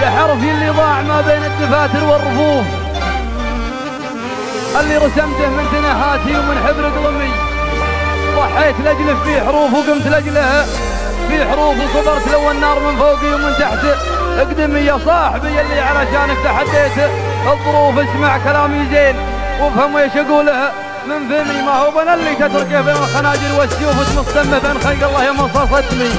يا حرفي اللي ضاع ما بين الدفاتر والرفوف، اللي رسمته من جناحاتي ومن حبر قلمي، ضحيت لاجله في حروف وقمت لاجله في حروف، وصبرت لو النار من فوقي ومن تحت اقدمي يا صاحبي اللي علشانك تحديت الظروف. اسمع كلامي زين وافهم ايش اقوله من فمي، ما هو بنا اللي تتركه بين الخناجر والسيوف تمصمه بين خلق الله يا مصاص دمي.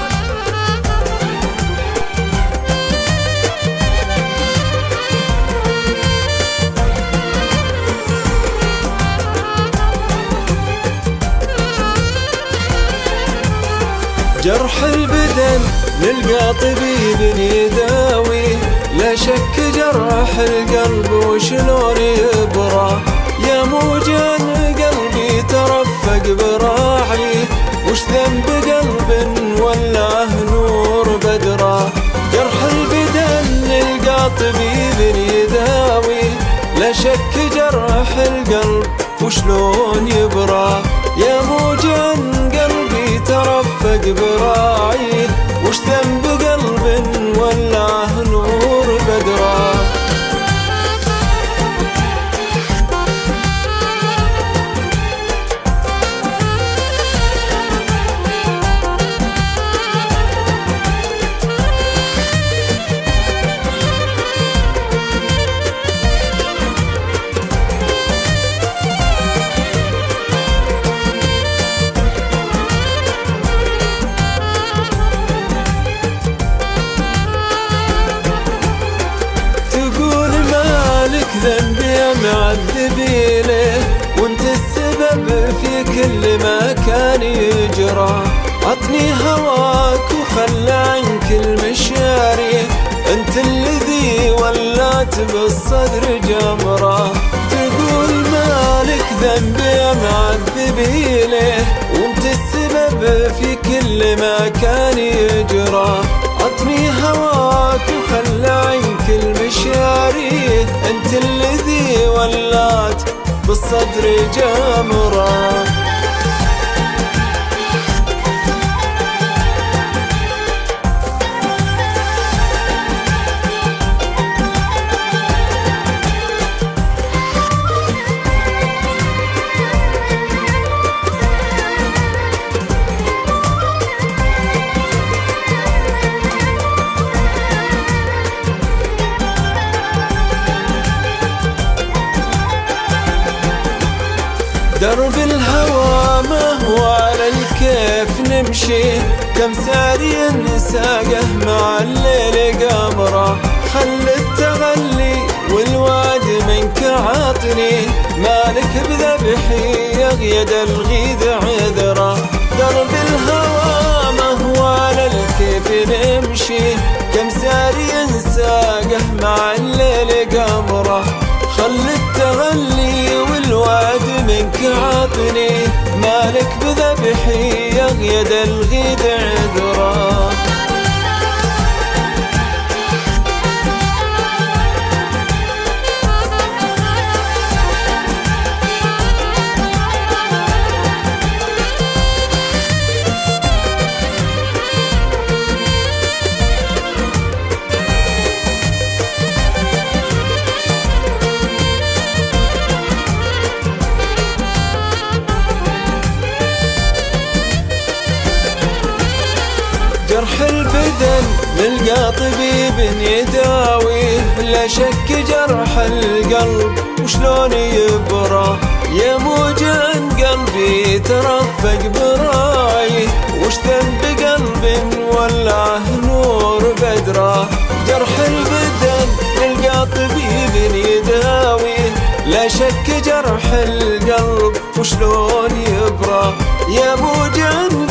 جرح البدن نلقى طبيب يداوي، لا شك جرح القلب وشلون يبرى، يا موجان قلبي ترفق براعي، وش ذنب قلب ولاه نور بدرة. جرح البدن نلقى طبيب يداوي، لا شك جرح القلب وشلون يبرى، يا موجان قلبي ترفق براعي، وش ذنب قلب ولاه نور بدرة. ذنبي معذبي له، وانت السبب في كل ما كان يجرى، عطني هواك وخلى عنك المشاري، انت الذي ولات بالصدر جمرة. تقول مالك ذنبي معذبي له، وانت السبب في كل ما كان يجرى، عطني هواك وخلى عنك المشاري، انت الذي ولات بالصدر جمرة. درب الهوى ما هو على الكيف نمشي، كم ساري ساقه مع الليل قمره، خل التغلي والواد منك عاطني، مالك بذبحي يغيد الغيد عذره. درب الهوى ما هو على الكيف نمشي، كم ساري ساقه مع الليل قمره، خل التغلي والوعد منك عاطني، مالك بذبحي يغيد الغيد عذره. جرح البدن نلقى طبيب يداويه، لا شك جرح القلب وشلون يبرى، يا موجان قلبي ترفق براعي، وش ذنب قلب ولاه نور بدرة. جرح البدن نلقى طبيب يداويه، لا شك جرح القلب وشلون يبرى، يا موجان